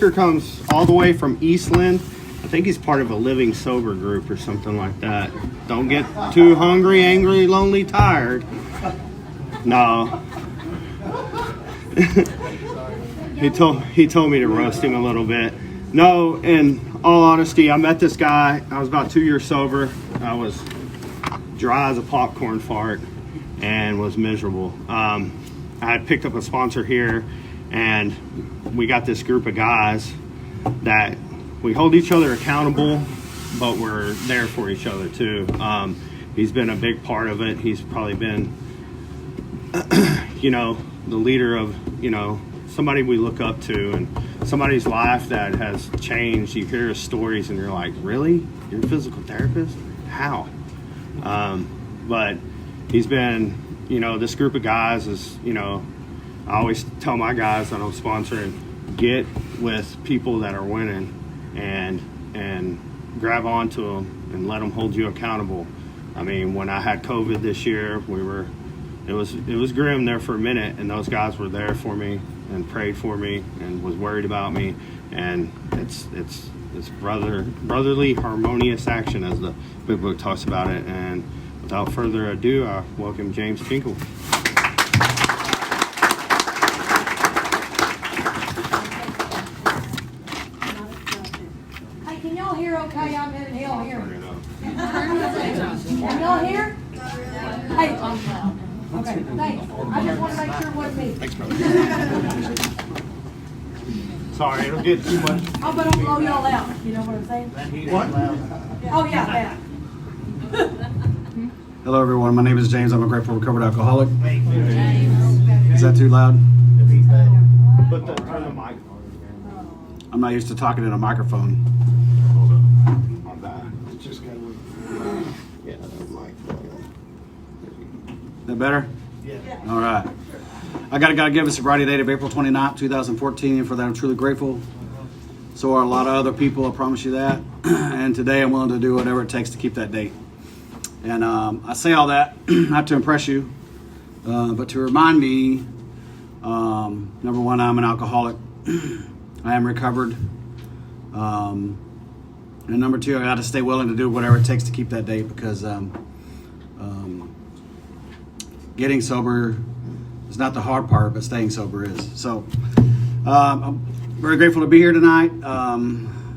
Comes all the way from Eastland. I think he's part of a living sober group or something like that. Don't get too hungry, angry, lonely, tired. No. He told me to roast him a little bit. No, in all honesty, I met this guy. I was about 2 years sober. I was dry as a popcorn fart and was miserable. I had picked up a sponsor here, and we got this group of guys that we hold each other accountable, but we're there for each other too. He's been a big part of it. He's probably been, the leader of, somebody we look up to, and somebody's life that has changed. You hear his stories and you're like, really? You're a physical therapist? How? But he's been, this group of guys is, I always tell my guys that I'm sponsoring, get with people that are winning and grab onto them and let them hold you accountable. I mean, when I had COVID this year, it was grim there for a minute, and those guys were there for me and prayed for me and was worried about me. And it's brotherly, harmonious action, as the big book talks about it. And without further ado, I welcome James Tinkle. Can y'all hear okay? I'm in hell here. Can y'all hear? Hey. Okay, thanks. I just want to make sure it wasn't me. Thanks, brother. Sorry, it'll get too much. Oh, but I'll blow y'all out. You know what I'm saying? What? Oh, yeah, that. Hello everyone, my name is James. I'm a grateful recovered alcoholic. Is that too loud? But turn the mic. I'm not used to talking in a microphone. Hold up. On that. It's just got to. Yeah, that mic. Is that better? Yeah. All right. I gotta give a sobriety date of April 29th, 2014, and for that I'm truly grateful. So are a lot of other people, I promise you that. And today I'm willing to do whatever it takes to keep that date. And I say all that not to impress you, but to remind me, number one, I'm an alcoholic. I am recovered. And number two, I got to stay willing to do whatever it takes to keep that date, because getting sober is not the hard part, but staying sober is. So I'm very grateful to be here tonight.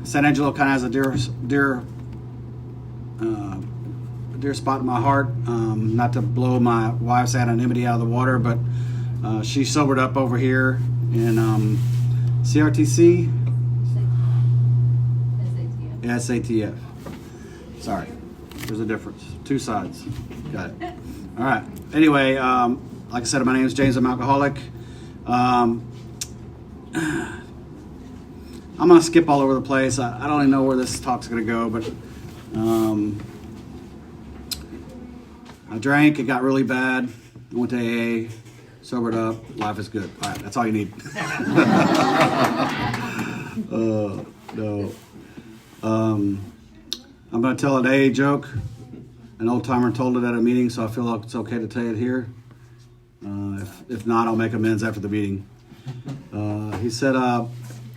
San Angelo kind of has a dear spot in my heart. Not to blow my wife's anonymity out of the water, but she sobered up over here in CRTC? SATF. Sorry. There's a difference. Two sides. Got it. All right. Anyway, like I said, my name is James. I'm alcoholic. I'm going to skip all over the place. I don't even know where this talk's going to go, but I drank. It got really bad. I went to AA. Sobered up. Life is good. All right. That's all you need. No. I'm going to tell an AA joke. An old timer told it at a meeting, so I feel like it's okay to tell it here. If not, I'll make amends after the meeting. He said AA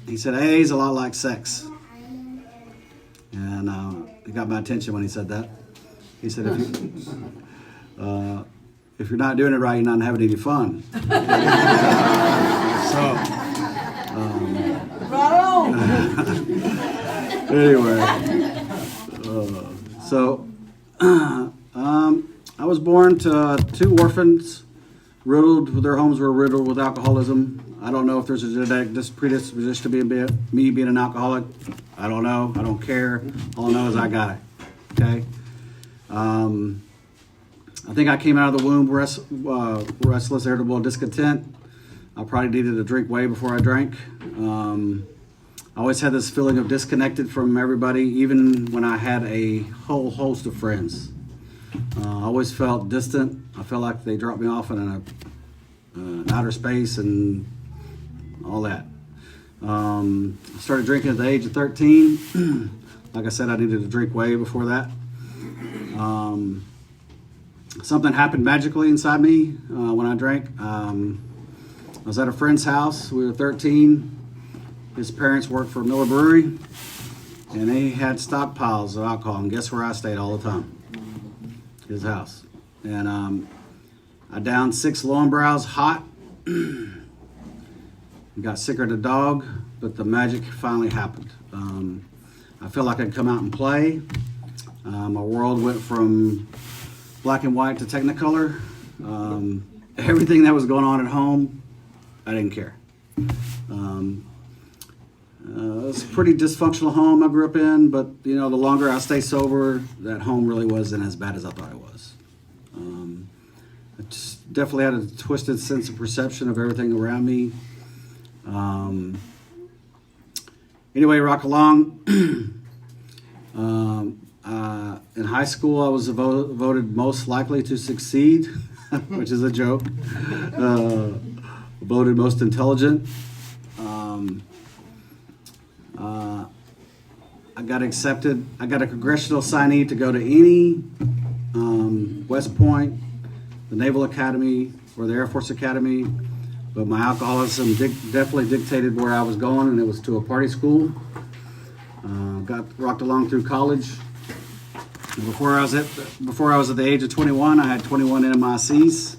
is a lot like sex. And it got my attention when he said that. He said, if you're not doing it right, you're not having any fun. I was born to two orphans, their homes were riddled with alcoholism. I don't know if there's a genetic predisposition to me being an alcoholic. I don't know. I don't care. All I know is I got it. Okay. I think I came out of the womb restless, irritable, discontent. I probably needed to drink way before I drank. I always had this feeling of disconnected from everybody, even when I had a whole host of friends. I always felt distant. I felt like they dropped me off in outer space and all that. I started drinking at the age of 13. Like I said, I needed to drink way before that. Something happened magically inside me when I drank. I was at a friend's house. We were 13. his parents worked for Miller Brewery, and they had stockpiles of alcohol. And guess where I stayed all the time? His house. And I downed 6 Lowenbrows hot. Got sicker than a dog, but the magic finally happened. I felt like I'd come out and play. My world went from black and white to Technicolor. Everything that was going on at home, I didn't care. It was a pretty dysfunctional home I grew up in, but you know, the longer I stay sober, that home really wasn't as bad as I thought it was. I just definitely had a twisted sense of perception of everything around me. Anyway, rock along. In high school, I was voted most likely to succeed, which is a joke. Voted most intelligent. I got accepted. I got a congressional signee to go to any West Point, the Naval Academy, or the Air Force Academy. But my alcoholism definitely dictated where I was going, and it was to a party school. Rocked along through college. Before I was at the age of 21, I had 21 NMICs.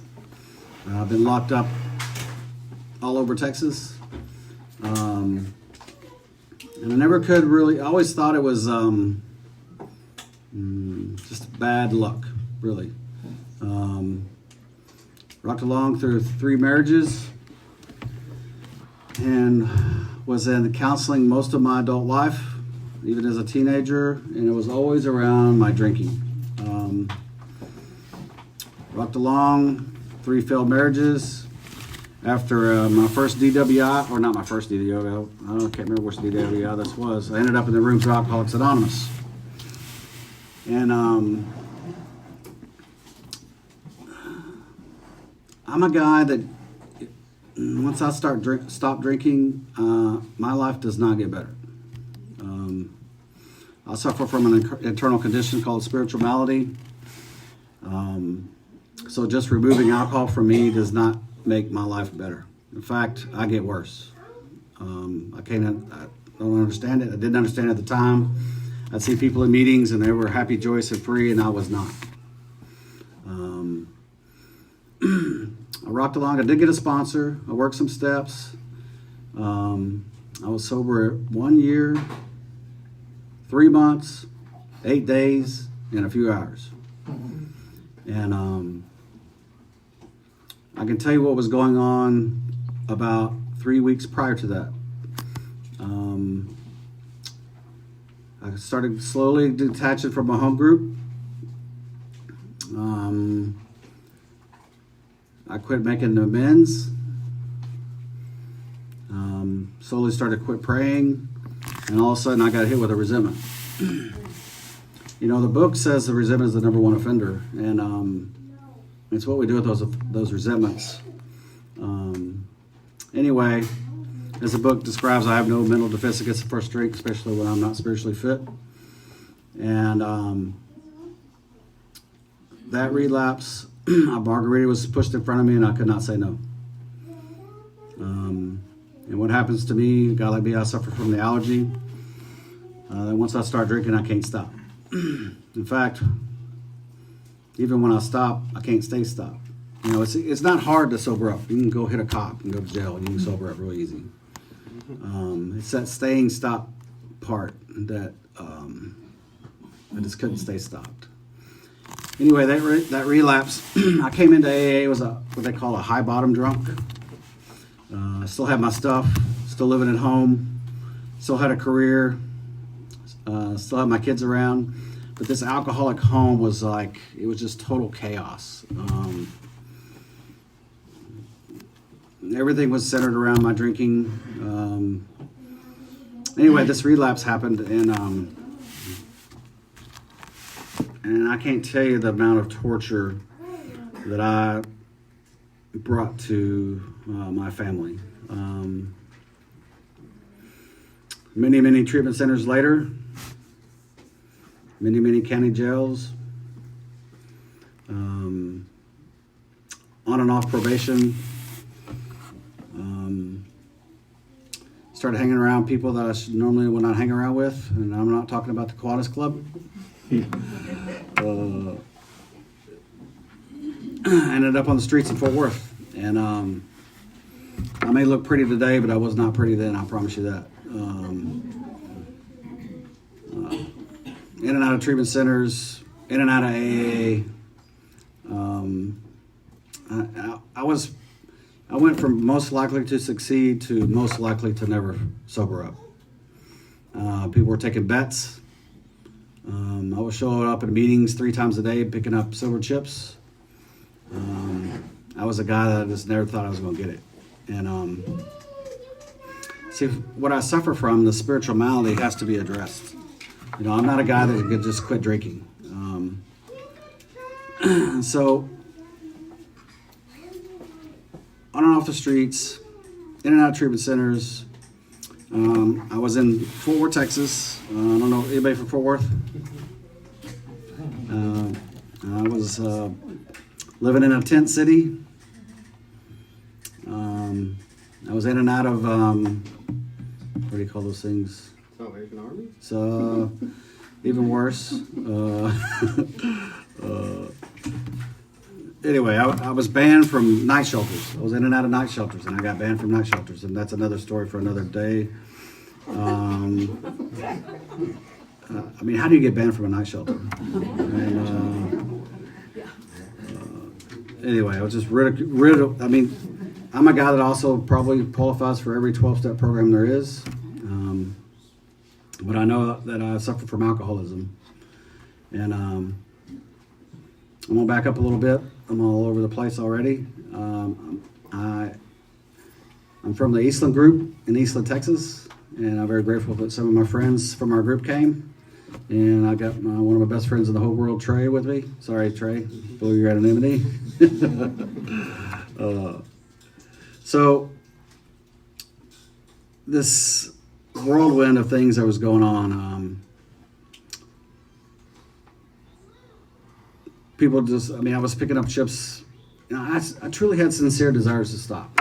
I've been locked up all over Texas. And I never could really, I always thought it was just bad luck, really. Rocked along through 3 marriages and was in counseling most of my adult life, even as a teenager, and it was always around my drinking. Rocked along 3 failed marriages. After my first DWI, or not my first DWI, I can't remember which DWI this was. I ended up in the rooms of Alcoholics Anonymous. And I'm a guy that once I stop drinking, my life does not get better. I suffer from an internal condition called spiritual malady. So just removing alcohol from me does not make my life better. In fact, I get worse. I don't understand it. I didn't understand it at the time. I'd see people in meetings and they were happy, joyous, and free, and I was not. I rocked along. I did get a sponsor. I worked some steps. I was sober 1 year, 3 months, 8 days, and a few hours. And I can tell you what was going on about 3 weeks prior to that. I started slowly detaching from my home group. I quit making amends. Slowly started quit praying, and all of a sudden I got hit with a resentment. You know, the book says the resentment is the number 1 offender, and it's what we do with those resentments. Anyway, as the book describes, I have no mental defense against the first drink, especially when I'm not spiritually fit. And that relapse, a margarita was pushed in front of me, and I could not say no. And what happens to me, a guy like me, I suffer from the allergy. Once I start drinking, I can't stop. In fact, even when I stop, I can't stay stopped. You know, it's not hard to sober up. You can go hit a cop and go to jail, and you can sober up real easy. It's that staying stop part that I just couldn't stay stopped. Anyway, that relapse, I came into AA, was what they call a high bottom drunk. I still had my stuff, still living at home, still had a career, still had my kids around. But this alcoholic home was like, it was just total chaos. Everything was centered around my drinking. Anyway, this relapse happened, and I can't tell you the amount of torture that I brought to my family. Many treatment centers later, many county jails, on and off probation. started hanging around people that I normally would not hang around with, and I'm not talking about the Kiwanis Club. Ended up on the streets in Fort Worth, and I may look pretty today, but I was not pretty then, I promise you that. In and out of treatment centers, in and out of AA. I went from most likely to succeed to most likely to never sober up. People were taking bets. I was showing up at meetings 3 times a day, picking up silver chips. I was a guy that I just never thought I was going to get it. And see, what I suffer from, the spiritual malady, has to be addressed. You know, I'm not a guy that could just quit drinking. So, on and off the streets, in and out of treatment centers. I was in Fort Worth, Texas. I don't know, anybody from Fort Worth? I was living in a tent city. I was in and out of, what do you call those things? Salvation Army? So, even worse. Anyway, I was banned from night shelters. I was in and out of night shelters, and I got banned from night shelters, and that's another story for another day. I mean, how do you get banned from a night shelter? And, anyway, I was just I mean, I'm a guy that also probably qualifies for every 12-step program there is. But I know that I suffer from alcoholism. And I'm going to back up a little bit. I'm all over the place already. I'm from the Eastland group in Eastland, Texas. And I'm very grateful that some of my friends from our group came. And I got one of my best friends in the whole world, Trey, with me. Sorry, Trey, blew your anonymity. So this whirlwind of things that was going on, people just, I mean, I was picking up chips. You know, I truly had sincere desires to stop.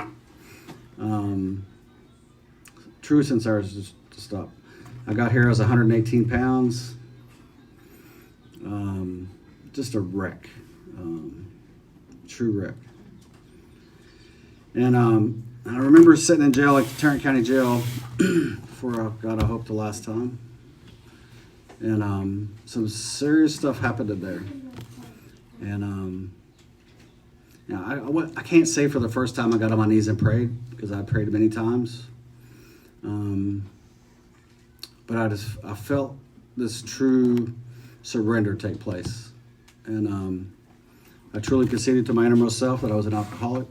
True sincere desires to stop. I got here, I was 118 pounds. Just a wreck. True wreck. And I remember sitting in jail, like the Tarrant County Jail, for, God, I hope the last time. And some serious stuff happened in there. And you know, I can't say for the first time I got on my knees and prayed, because I prayed many times. But I felt this true surrender take place. And I truly conceded to my innermost self that I was an alcoholic.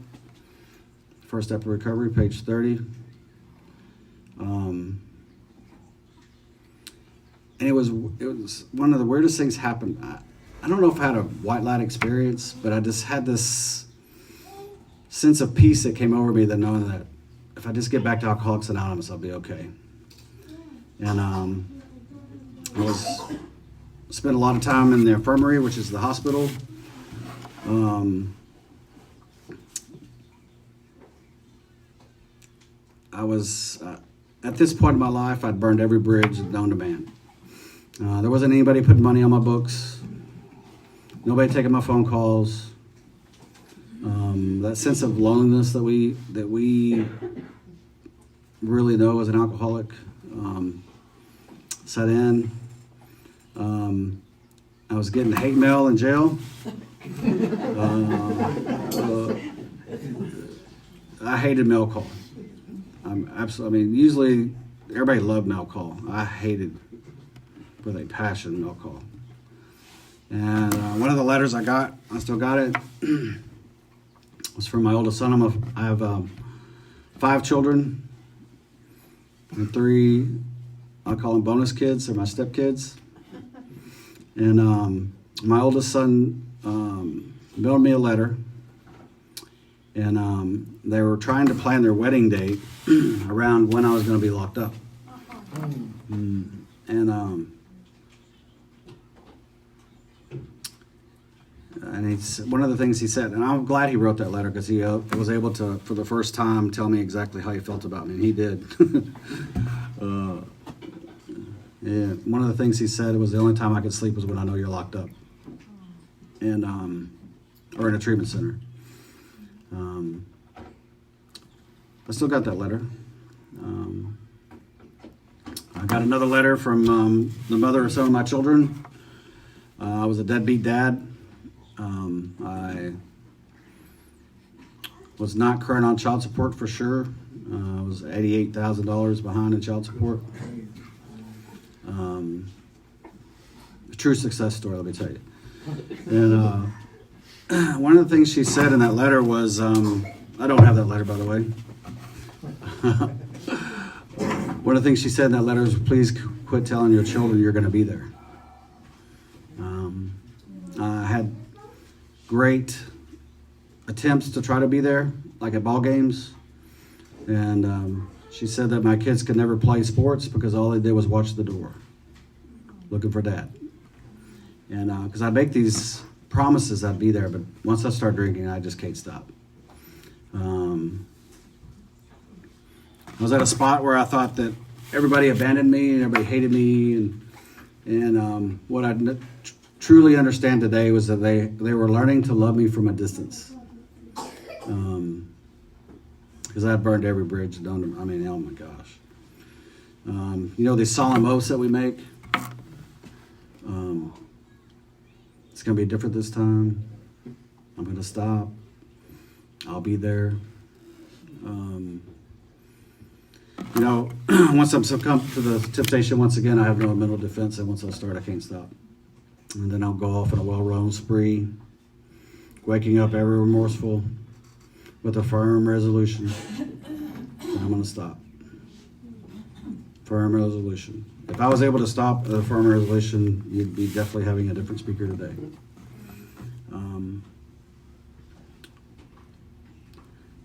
First Step of Recovery, page 30. And it was one of the weirdest things happened. I don't know if I had a white light experience, but I just had this sense of peace that came over me, that knowing that if I just get back to Alcoholics Anonymous, I'll be okay. And I spent a lot of time in the infirmary, which is the hospital. I was, at this point in my life, I'd burned every bridge known to man. There wasn't anybody putting money on my books. Nobody taking my phone calls. That sense of loneliness that we really know as an alcoholic set in. I was getting hate mail in jail. I hated mail call. I mean, usually everybody loved mail call. I hated with a passion mail call. And one of the letters I got, I still got it, was from my oldest son. I have 5 children and 3, I call them bonus kids. They're my stepkids. And my oldest son mailed me a letter. And they were trying to plan their wedding date around when I was going to be locked up. And one of the things he said, and I'm glad he wrote that letter because he was able to, for the first time, tell me exactly how he felt about me, and he did. Yeah, one of the things he said was the only time I could sleep was when I know you're locked up, and or in a treatment center. I still got that letter. I got another letter from the mother of some of my children. I was a deadbeat dad. I was not current on child support for sure. I was $88,000 behind in child support. A true success story, let me tell you. And one of the things she said in that letter was, I don't have that letter, by the way. One of the things she said in that letter is, please quit telling your children you're going to be there. I had great attempts to try to be there, like at ball games. And she said that my kids could never play sports because all they did was watch the door, looking for dad. And because I'd make these promises I'd be there, but once I start drinking, I just can't stop. I was at a spot where I thought that everybody abandoned me and everybody hated me, and what I truly understand today was that they were learning to love me from a distance. Because I burned every bridge. Oh my gosh. These solemn oaths that we make. It's going to be different this time. I'm going to stop. I'll be there. Once I'm succumbed to the temptation once again, I have no mental defense, and once I start, I can't stop. And then I'll go off on a well-roamed spree, waking up ever remorseful with a firm resolution. And I'm going to stop. Firm resolution. If I was able to stop the firm resolution, you'd be definitely having a different speaker today.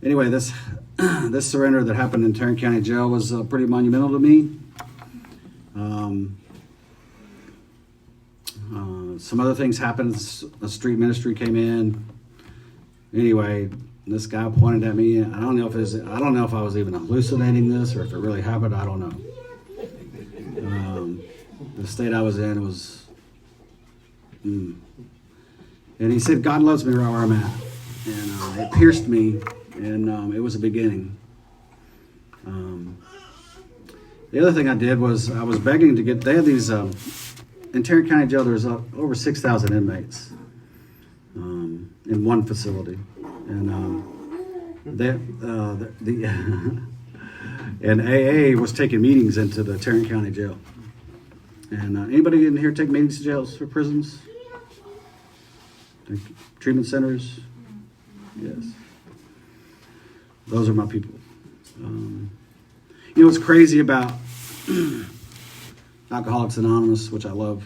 Anyway, this surrender that happened in Tarrant County Jail was pretty monumental to me. Some other things happened. The street ministry came in. Anyway, this guy pointed at me. I don't know if I was even hallucinating this or if it really happened. I don't know. The state I was in was, and he said, "God loves me right where I'm at," and it pierced me. And it was a beginning. The other thing I did was I was begging to get, they had these, in Tarrant County Jail, there's over 6,000 inmates in one facility. And and AA was taking meetings into the Tarrant County Jail. And anybody in here take meetings to jails or prisons? Treatment centers? Yes. Those are my people. What's crazy about Alcoholics Anonymous, which I love,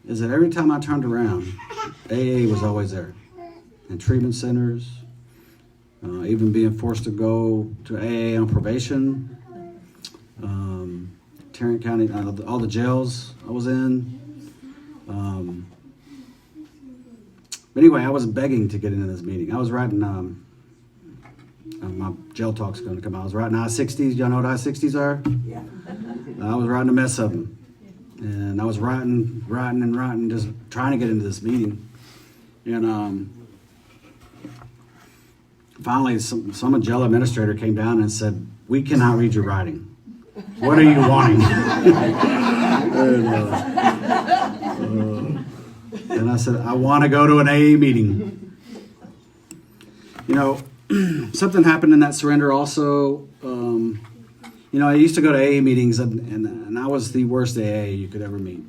is that every time I turned around, AA was always there. And treatment centers, even being forced to go to AA on probation, Tarrant County, all the jails I was in. But anyway, I was begging to get into this meeting. I was writing, my jail talk's going to come out. I was writing I-60s. Y'all know what I-60s are? Yeah. I was writing a mess of them. And I was writing, just trying to get into this meeting. And finally, some jail administrator came down and said, "We cannot read your writing. What are you wanting?" And I said, "I want to go to an AA meeting." Something happened in that surrender also. I used to go to AA meetings, and I was the worst AA you could ever meet.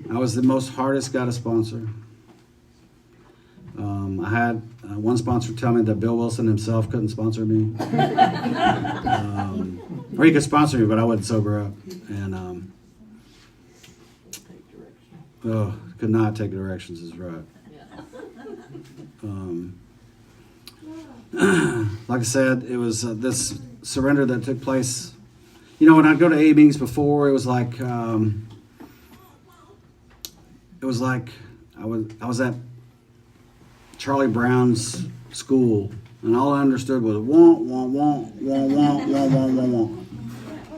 I was the most hardest guy to sponsor. I had one sponsor tell me that Bill Wilson himself couldn't sponsor me. Or he could sponsor me, but I wouldn't sober up. And could not take directions is right. Like I said, it was this surrender that took place. When I'd go to AA meetings before, it was like it was like I was at Charlie Brown's school, and all I understood was wah wah wah wah wah wah wah wah wah,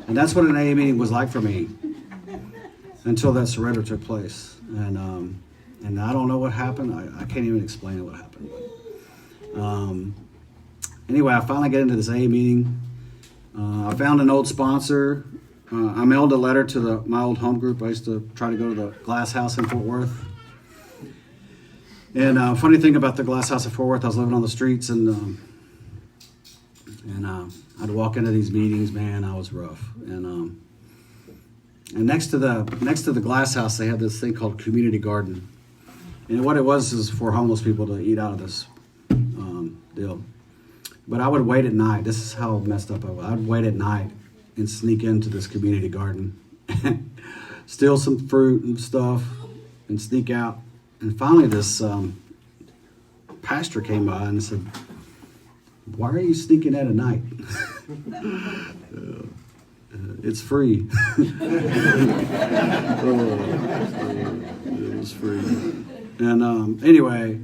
and that's what an AA meeting was like for me until that surrender took place. And I don't know what happened. I can't even explain what happened. Anyway, I finally get into this AA meeting. I found an old sponsor. I mailed a letter to my old home group. I used to try to go to the Glass House in Fort Worth. And funny thing about the Glass House in Fort Worth, I was living on the streets, and I'd walk into these meetings. Man, I was rough. And next to the Glass House, they had this thing called Community Garden. And what it was is for homeless people to eat out of this deal. But I would wait at night. This is how messed up I was. I'd wait at night and sneak into this community garden and steal some fruit and stuff and sneak out. And finally this pastor came by and said, "Why are you sneaking out at night?" It's free. It was free. And anyway,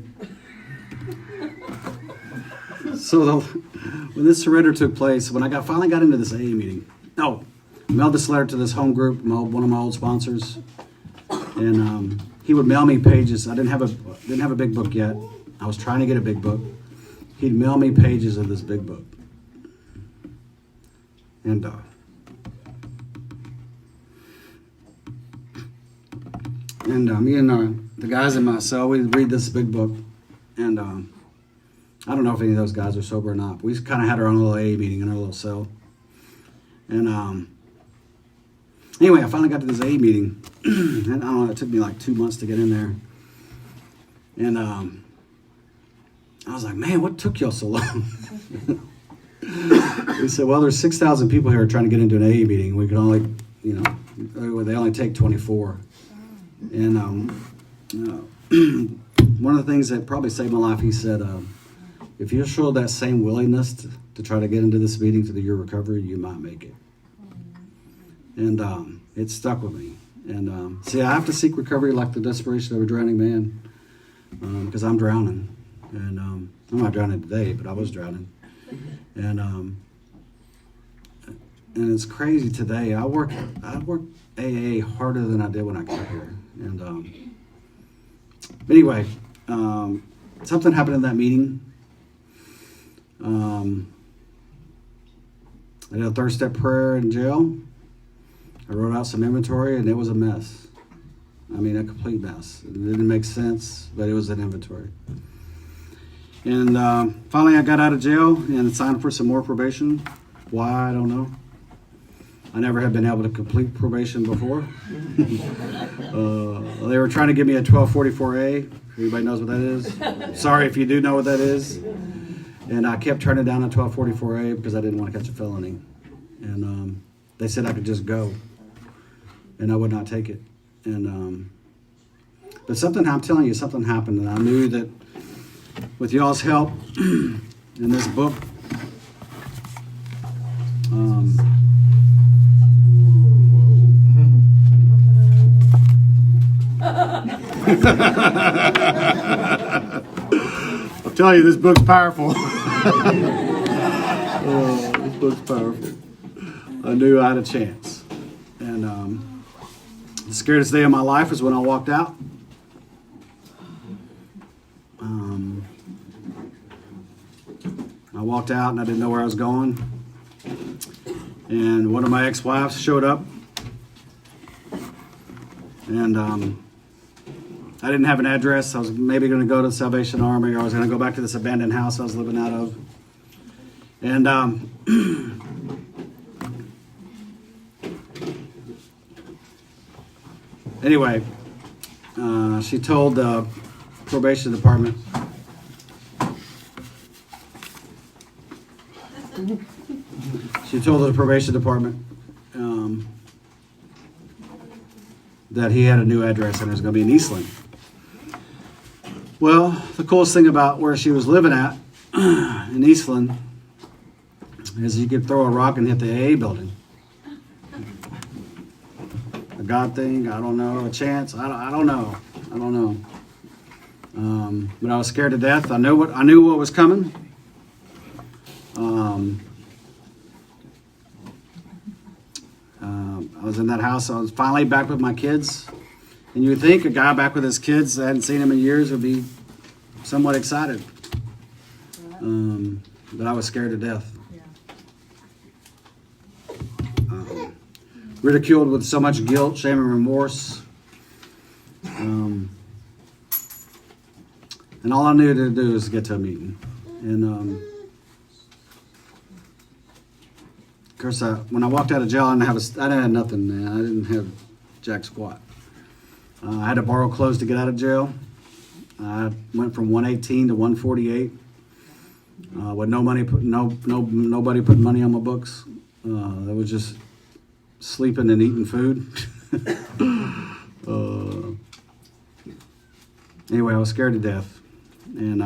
so when this surrender took place, when I finally got into this AA meeting, I mailed this letter to this home group, one of my old sponsors, and he would mail me pages. I didn't have a big book yet. I was trying to get a big book. He'd mail me pages of this big book, and me and the guys in my cell, we'd read this big book, and I don't know if any of those guys are sober or not, but we kind of had our own little AA meeting in our little cell. And anyway, I finally got to this AA meeting, and I don't know, it took me like 2 months to get in there. And I was like, man, what took y'all so long? He said, well, there's 6,000 people here trying to get into an AA meeting. We could only, they only take 24. And one of the things that probably saved my life, he said, if you show that same willingness to try to get into this meeting to your recovery, you might make it. And it stuck with me. And see, I have to seek recovery like the desperation of a drowning man, because I'm drowning. And I'm not drowning today, but I was drowning. And it's crazy today. I work AA harder than I did when I got here. And anyway, something happened in that meeting. I did a third step prayer in jail. I wrote out some inventory, and it was a mess. I mean, a complete mess. It didn't make sense, but it was an inventory. And finally, I got out of jail and signed for some more probation. Why, I don't know. I never had been able to complete probation before. They were trying to give me a 1244A. Everybody knows what that is? Sorry if you do know what that is. And I kept turning down a 1244A because I didn't want to catch a felony. And they said I could just go. And I would not take it. And but I'm telling you, something happened. And I knew that with y'all's help in this book, I'm telling you, this book's powerful. This book's powerful. I knew I had a chance. And the scariest day of my life was when I walked out. I walked out and I didn't know where I was going. And one of my ex-wives showed up. And I didn't have an address. I was maybe going to go to the Salvation Army, or I was going to go back to this abandoned house I was living out of. And anyway, she told the probation department that he had a new address and it was going to be in Eastland. Well, the coolest thing about where she was living at in Eastland is you could throw a rock and hit the AA building. A God thing, I don't know, a chance, I don't know. I don't know. But I was scared to death. I knew what was coming. I was in that house. I was finally back with my kids. And you would think a guy back with his kids, I hadn't seen him in years, would be somewhat excited. But I was scared to death. Ridiculed with so much guilt, shame, and remorse. And all I knew to do was get to a meeting. And of course, when I walked out of jail, I didn't have nothing, man. I didn't have jack squat. I had to borrow clothes to get out of jail. I went from 118 to 148 with no money, nobody putting money on my books. That was just sleeping and eating food. Anyway, I was scared to death, and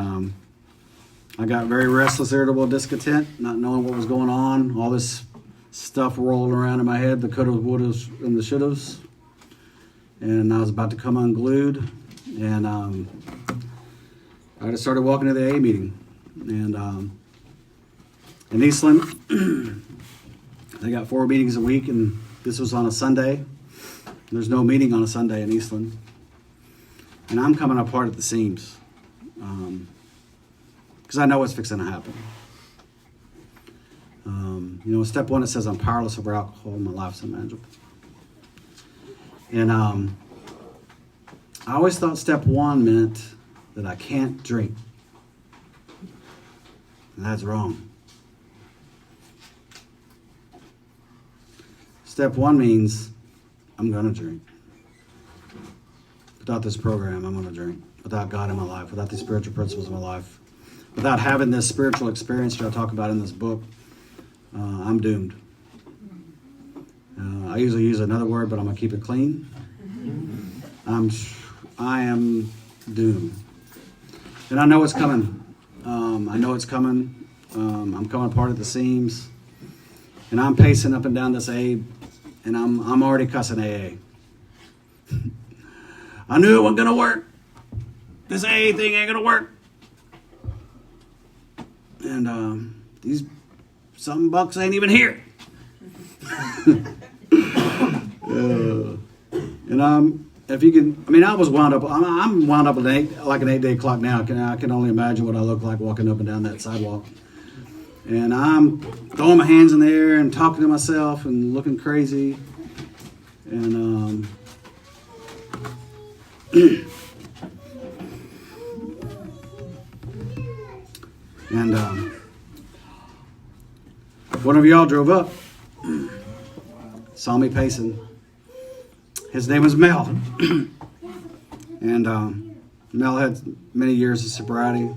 I got very restless, irritable, discontent, not knowing what was going on. All this stuff rolling around in my head, the couldas, wouldas, and the shouldas. And I was about to come unglued, and I just started walking to the AA meeting. And in Eastland, they got 4 meetings a week, and this was on a Sunday. There's no meeting on a Sunday in Eastland. And I'm coming apart at the seams because I know what's fixing to happen. Step 1, it says I'm powerless over alcohol in my life, San Angelo. And I always thought step 1 meant that I can't drink. And that's wrong. Step 1 means I'm going to drink. Without this program, I'm going to drink. Without God in my life, without these spiritual principles in my life, without having this spiritual experience that I talk about in this book, I'm doomed. I usually use another word, but I'm going to keep it clean. I am doomed. And I know it's coming. I know it's coming. I'm coming apart at the seams. And I'm pacing up and down this aid, and I'm already cussing AA. I knew it wasn't going to work. This AA thing ain't going to work. And these some bucks ain't even here. And if you can, I was wound up. I'm wound up like an 8-day clock now. I can only imagine what I look like walking up and down that sidewalk. And I'm throwing my hands in the air and talking to myself and looking crazy. And one of y'all drove up, saw me pacing. His name was Mel. And Mel had many years of sobriety.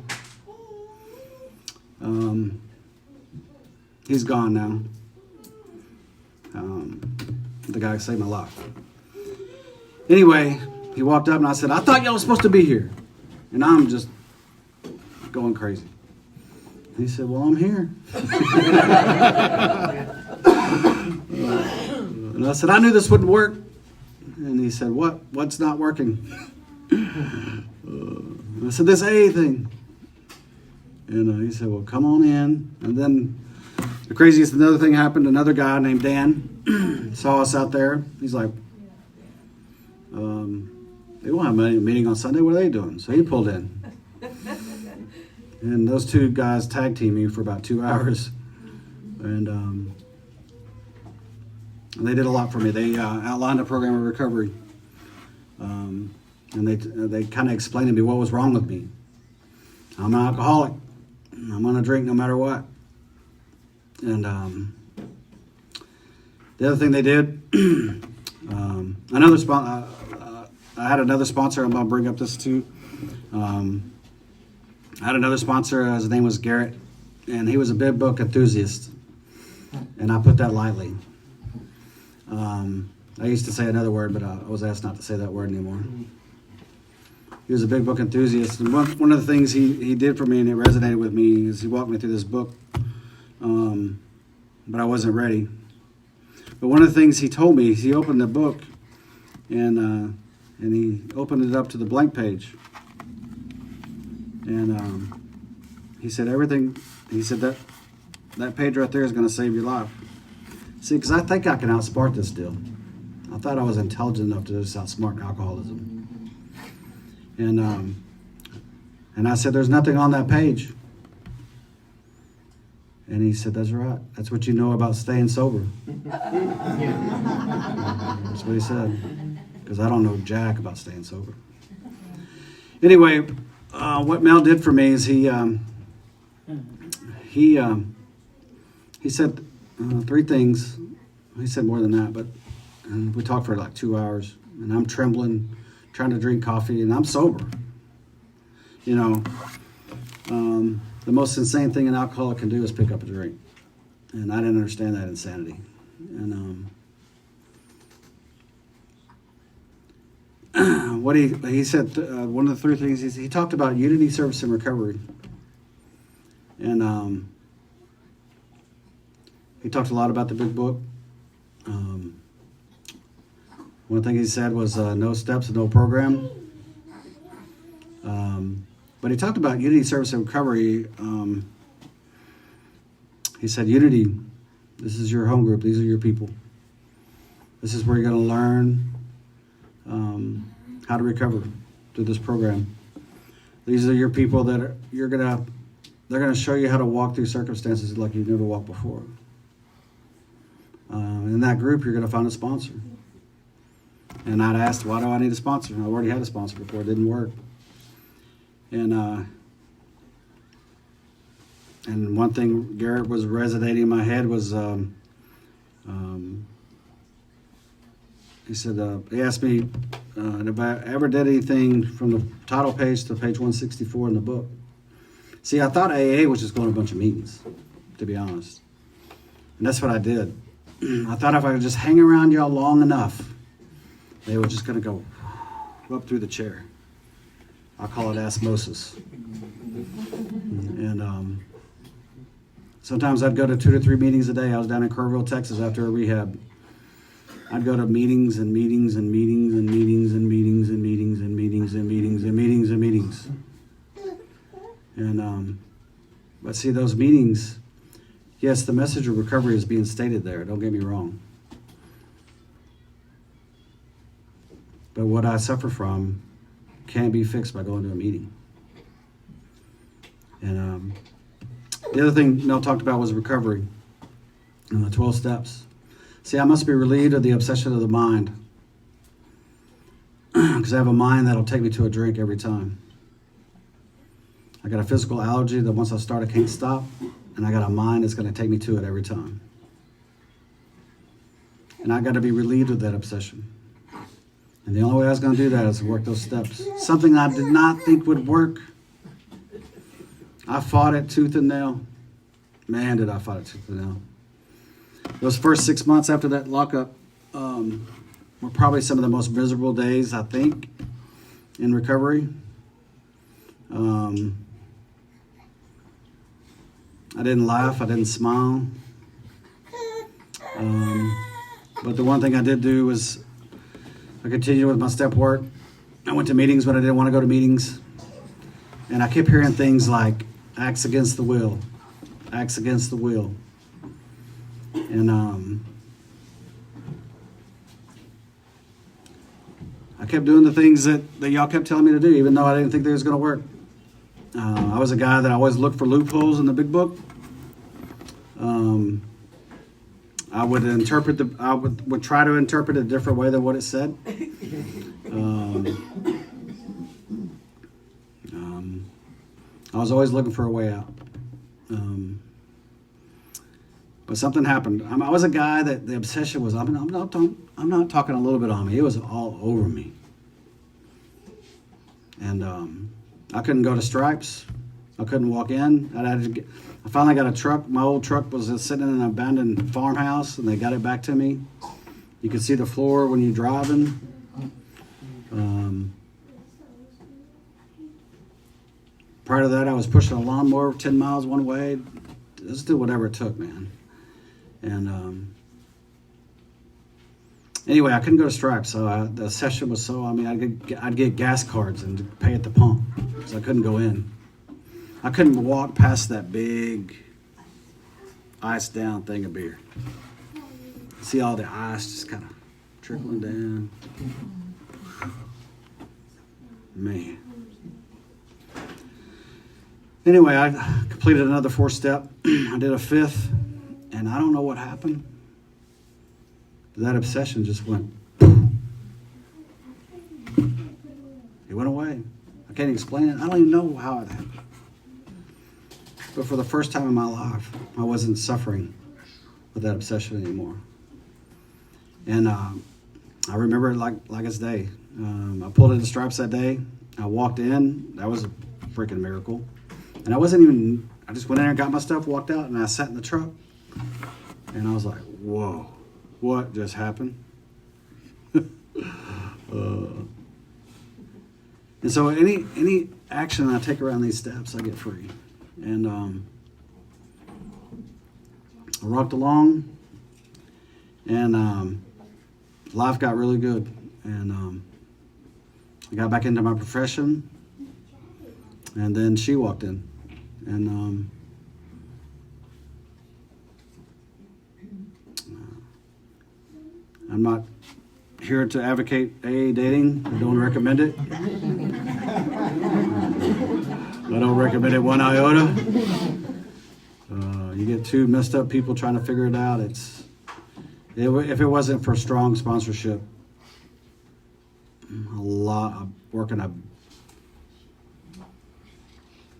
He's gone now. The guy saved my life. Anyway, he walked up and I said, I thought y'all was supposed to be here. And I'm just going crazy. He said, well, I'm here. And I said, I knew this wouldn't work. And he said, what's not working? And I said, this AA thing. And he said, well, come on in. And then the craziest, another thing happened. Another guy named Dan saw us out there. He's like, they won't have a meeting on Sunday. What are they doing? So he pulled in. And those 2 guys tag teamed me for about 2 hours. And they did a lot for me. They outlined a program of recovery. And they kind of explained to me what was wrong with me. I'm an alcoholic. I'm going to drink no matter what. And the other thing they did, I had another sponsor. I'm going to bring up this too. I had another sponsor. His name was Garrett, and he was a big book enthusiast. And I put that lightly. I used to say another word, but I was asked not to say that word anymore. He was a big book enthusiast. And one of the things he did for me, and it resonated with me, is he walked me through this book. But I wasn't ready. But one of the things he told me, he opened the book, and and he opened it up to the blank page. And he said everything. He said that page right there is going to save your life. See, because I think I can outsmart this deal. I thought I was intelligent enough to just outsmart alcoholism. And I said, there's nothing on that page. And he said, that's right. That's what you know about staying sober. That's what he said. Because I don't know jack about staying sober. Anyway, what Mel did for me is he said 3 things. He said more than that, but we talked for like 2 hours. And I'm trembling, trying to drink coffee, and I'm sober. You know, the most insane thing an alcoholic can do is pick up a drink. And I didn't understand that insanity. And what he said, one of the 3 things, he talked about unity, service, and recovery. And he talked a lot about the big book. One thing he said was no steps and no program. But he talked about unity, service, and recovery. He said, unity, this is your home group. These are your people. This is where you're going to learn how to recover through this program. These are your people that they're going to show you how to walk through circumstances like you've never walked before. In that group, you're going to find a sponsor. And I'd asked, why do I need a sponsor? I already had a sponsor before. It didn't work. And one thing Garrett was resonating in my head was, he said, he asked me if I ever did anything from the title page to page 164 in the book. See, I thought AA was just going to a bunch of meetings, to be honest. And that's what I did. I thought if I could just hang around y'all long enough, they were just going to go up through the chair. I call it osmosis. And sometimes I'd go to 2 to 3 meetings a day. I was down in Kerrville, Texas after a rehab. I'd go to meetings and meetings and meetings and meetings and meetings and meetings and meetings and meetings and meetings and meetings. And but see, those meetings, yes, the message of recovery is being stated there. Don't get me wrong. But what I suffer from can't be fixed by going to a meeting. And the other thing Mel talked about was recovery and the 12 steps. See, I must be relieved of the obsession of the mind because I have a mind that'll take me to a drink every time. I got a physical allergy that once I start, I can't stop. And I got a mind that's going to take me to it every time. And I got to be relieved of that obsession. And the only way I was going to do that is to work those steps. Something I did not think would work. I fought it tooth and nail. Man, did I fight it tooth and nail. Those first 6 months after that lockup were probably some of the most miserable days, I think, in recovery. I didn't laugh. I didn't smile. But the one thing I did do was I continued with my step work. I went to meetings when I didn't want to go to meetings. And I kept hearing things like, acts against the will, acts against the will. And I kept doing the things that y'all kept telling me to do, even though I didn't think they was going to work. I was a guy that always looked for loopholes in the big book. I would interpret I would try to interpret it a different way than what it said. I was always looking for a way out. But something happened. I was a guy that the obsession was, I'm not talking a little bit on me. It was all over me. And I couldn't go to Stripes. I couldn't walk in. I finally got a truck. My old truck was sitting in an abandoned farmhouse, and they got it back to me. You could see the floor when you're driving. Prior to that, I was pushing a lawnmower 10 miles one way. Just do whatever it took, man. And Anyway, I couldn't go to Stripe, so the session was so. I mean, I'd get gas cards and pay at the pump, so I couldn't go in. I couldn't walk past that big iced down thing of beer. See all the ice just kind of trickling down. Man. Anyway, I completed another 4-step. I did a 5th, and I don't know what happened. That obsession just went. It went away. I can't explain it. I don't even know how it happened. But for the first time in my life, I wasn't suffering with that obsession anymore. And I remember it like it's day. I pulled into Stripes that day. I walked in. That was a freaking miracle. And I just went in there and got my stuff, walked out, and I sat in the truck. And I was like, whoa, what just happened? And so any action I take around these steps, I get free. And I walked along, and life got really good. And I got back into my profession, and then she walked in. And I'm not here to advocate AA dating. I don't recommend it. I don't recommend it one iota. You get two messed up people trying to figure it out. If it wasn't for strong sponsorship, a lot of working a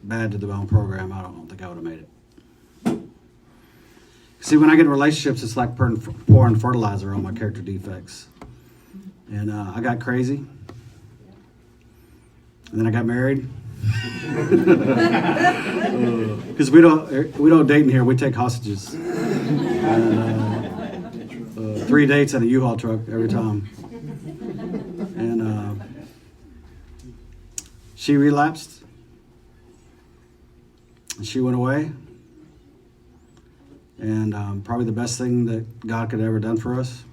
bad to the bone program, I don't think I would have made it. See, when I get in relationships, it's like pouring fertilizer on my character defects. And I got crazy. And then I got married. Because we don't date in here, we take hostages. And, 3 dates in a U-Haul truck every time. And she relapsed. And she went away. And probably the best thing that God could have ever done for us.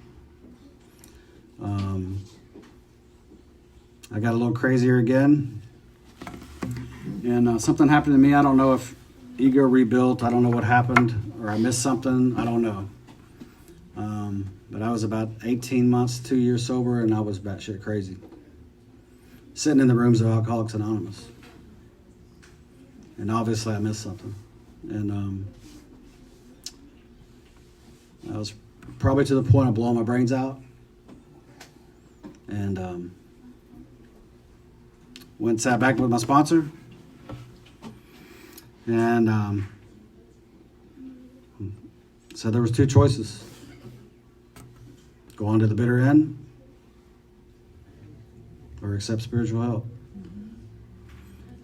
I got a little crazier again. And something happened to me. I don't know if ego rebuilt. I don't know what happened. Or I missed something. I don't know. But I was about 18 months, 2 years sober, and I was batshit crazy. Sitting in the rooms of Alcoholics Anonymous. And obviously I missed something. And I was probably to the point of blowing my brains out. And went and sat back with my sponsor. And so there was 2 choices. Go on to the bitter end or accept spiritual help.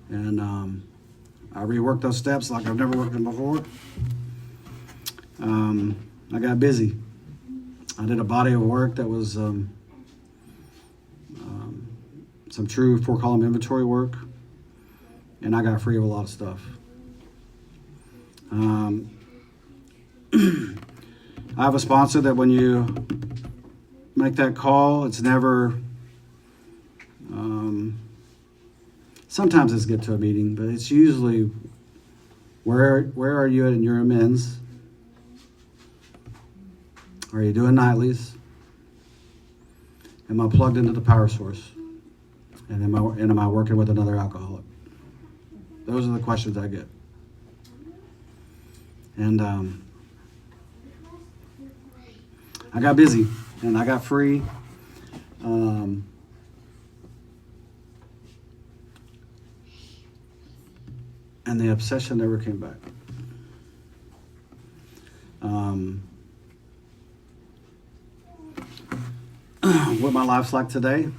And I reworked those steps like I've never worked them before. I got busy. I did a body of work that was some true 4-column inventory work, and I got free of a lot of stuff. I have a sponsor that when you make that call, it's never, sometimes it's get to a meeting, but it's usually, where are you at in your amends? Are you doing nightlies? Am I plugged into the power source? And am I working with another alcoholic? Those are the questions I get. And I got busy and I got free. And the obsession never came back. What my life's like today,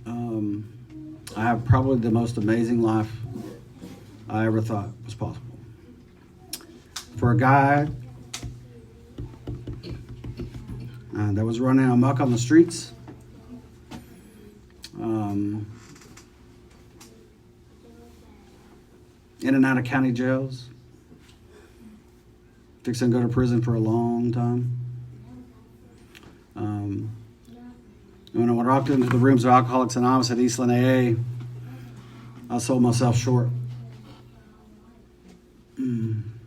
I have probably the most amazing life I ever thought was possible. For a guy that was running amok on the streets, in and out of county jails, fixing to go to prison for a long time. When I walked into the rooms of Alcoholics Anonymous at Eastland AA, I sold myself short.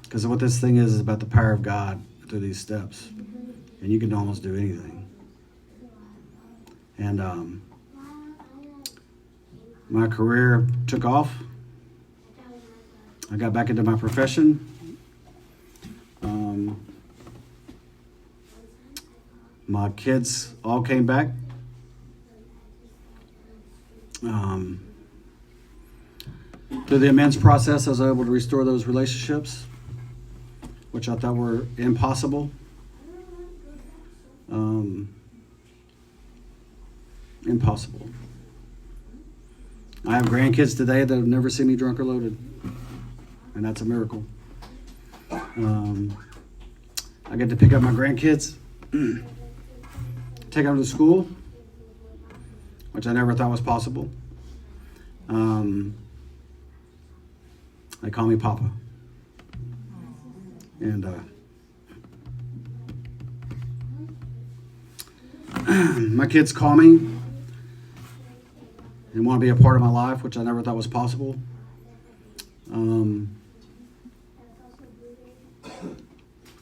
Because what this thing is about the power of God through these steps. And you can almost do anything. And my career took off. I got back into my profession. My kids all came back. Through the amends process, I was able to restore those relationships, which I thought were impossible. Impossible. I have grandkids today that have never seen me drunk or loaded, and that's a miracle. I get to pick up my grandkids, take them to school, which I never thought was possible. They call me Papa. And my kids call me and want to be a part of my life, which I never thought was possible. Of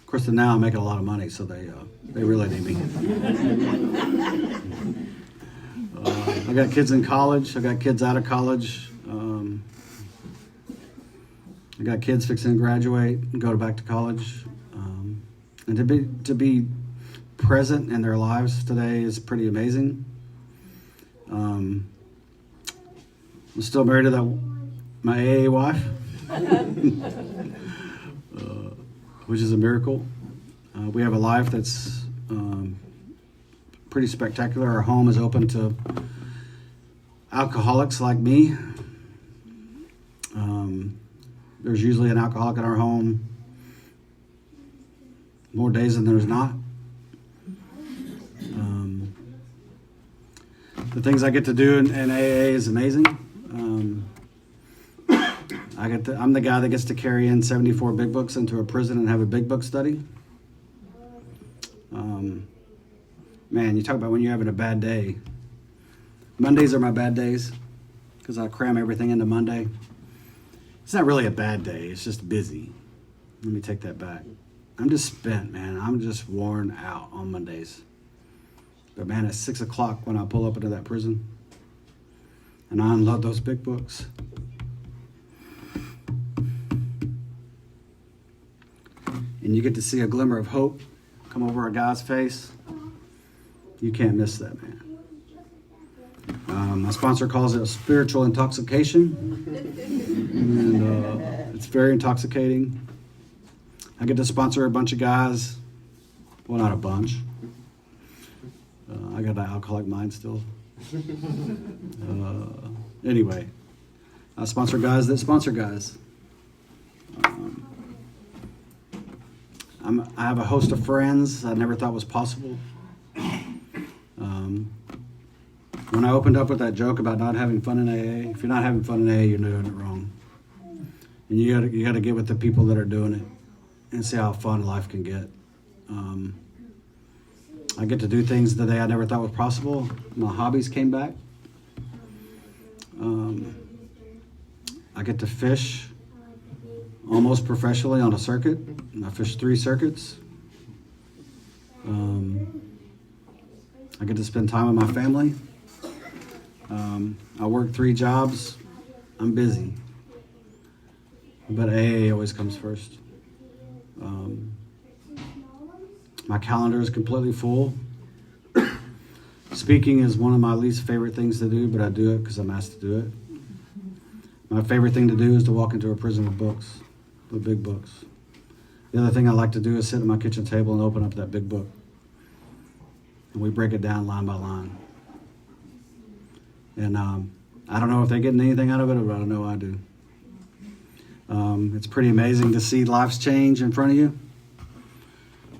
course, now I'm making a lot of money, so they really need me. I got kids in college. I got kids out of college. I got kids fixing to graduate and go back to college. And to be present in their lives today is pretty amazing. I'm still married to my AA wife, which is a miracle. We have a life that's pretty spectacular. Our home is open to alcoholics like me. There's usually an alcoholic in our home more days than there's not. The things I get to do in AA is amazing. I'm the guy that gets to carry in 74 big books into a prison and have a big book study. Man, you talk about when you're having a bad day. Mondays are my bad days because I cram everything into Monday. It's not really a bad day. It's just busy. Let me take that back. I'm just spent, man. I'm just worn out on Mondays. But man, at 6 o'clock when I pull up into that prison and I unload those big books, and you get to see a glimmer of hope come over a guy's face, you can't miss that, man. My sponsor calls it a spiritual intoxication, and it's very intoxicating. I get to sponsor a bunch of guys. Well, not a bunch. I got an alcoholic mind still. Anyway, I sponsor guys that sponsor guys. I have a host of friends I never thought was possible. When I opened up with that joke about not having fun in AA, if you're not having fun in AA, you're doing it wrong. And you gotta get with the people that are doing it and see how fun life can get. I get to do things today I never thought was possible. My hobbies came back. I get to fish almost professionally on a circuit. I fish 3 circuits. I get to spend time with my family. I work 3 jobs. I'm busy. But AA always comes first. My calendar is completely full. Speaking is one of my least favorite things to do, but I do it because I'm asked to do it. My favorite thing to do is to walk into a prison with books, with big books. The other thing I like to do is sit at my kitchen table and open up that big book. And we break it down line by line. And I don't know if they're getting anything out of it, but I know I do. It's pretty amazing to see lives change in front of you.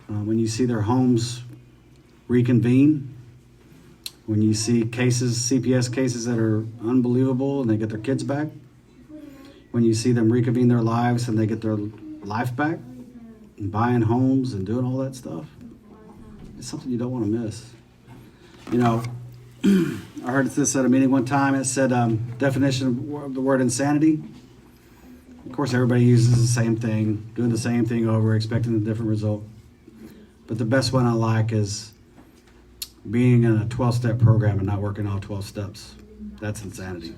When you see their homes reconvene, when you see cases, CPS cases that are unbelievable and they get their kids back, when you see them reconvene their lives and they get their life back, and buying homes and doing all that stuff, it's something you don't want to miss. You know, I heard this at a meeting one time. It said definition of the word insanity. Of course, everybody uses the same thing, doing the same thing over, expecting a different result. But the best one I like is being in a 12-step program and not working all 12 steps. That's insanity.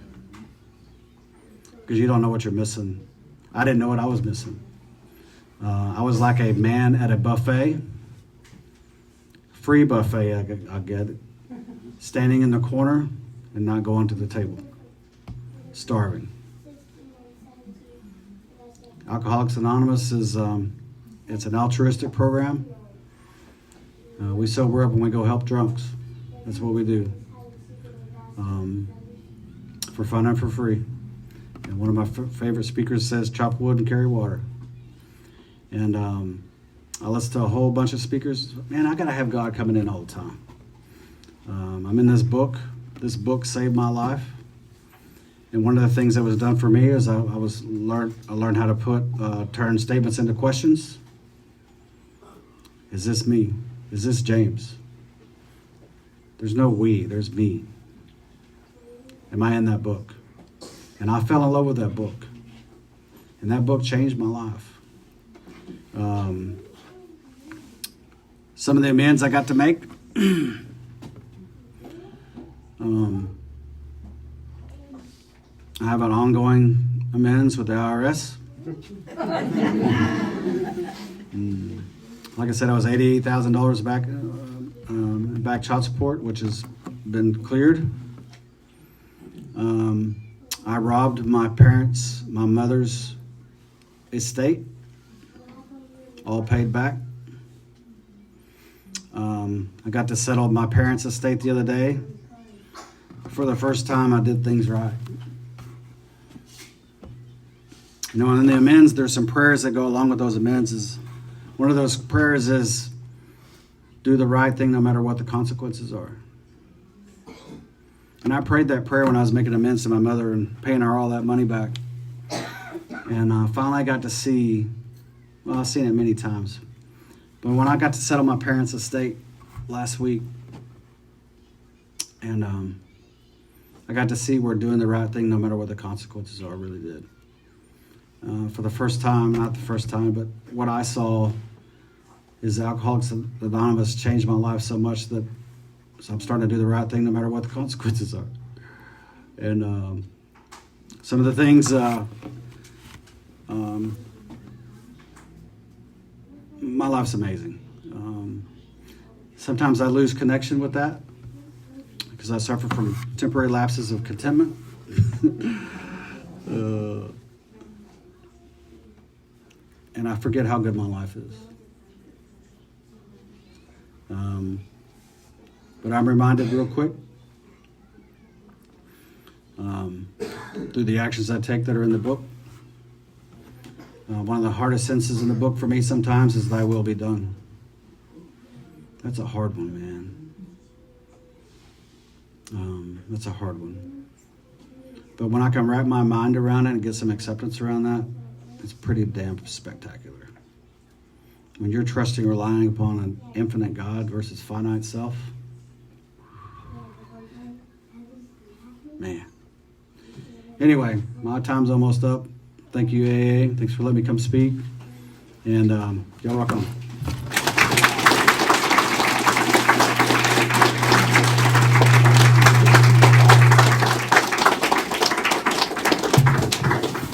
Because you don't know what you're missing. I didn't know what I was missing. I was like a man at a buffet. Free buffet, I get it. Standing in the corner and not going to the table. Starving. Alcoholics Anonymous is it's an altruistic program. We sober up and we go help drunks. That's what we do. For fun and for free. And one of my favorite speakers says, chop wood and carry water. And I listen to a whole bunch of speakers. Man, I got to have God coming in all the time. I'm in this book. This book saved my life. And one of the things that was done for me is I learned how to turn statements into questions. Is this me? Is this James? There's no we, there's me. Am I in that book? And I fell in love with that book. And that book changed my life. Some of the amends I got to make. I have an ongoing amends with the IRS. Like I said, I was $88,000 back child support, which has been cleared. I robbed my mother's estate, all paid back. I got to settle my parents' estate the other day. For the first time, I did things right. You know, and in the amends, there's some prayers that go along with those amends. One of those prayers is, do the right thing no matter what the consequences are. And I prayed that prayer when I was making amends to my mother and paying her all that money back. And finally I got to see, well, I've seen it many times. But when I got to settle my parents' estate last week, and I got to see we're doing the right thing no matter what the consequences are, I really did. For the first time, not the first time, but what I saw is Alcoholics Anonymous changed my life so much that I'm starting to do the right thing no matter what the consequences are. And some of the things, my life's amazing. Sometimes I lose connection with that because I suffer from temporary lapses of contentment. And I forget how good my life is. But I'm reminded real quick through the actions I take that are in the book. One of the hardest sentences in the book for me sometimes is thy will be done. That's a hard one, man. That's a hard one. But when I can wrap my mind around it and get some acceptance around that, it's pretty damn spectacular. When you're trusting or relying upon an infinite God versus finite self, man. Anyway, my time's almost up. Thank you, AA. Thanks for letting me come speak. And y'all rock on.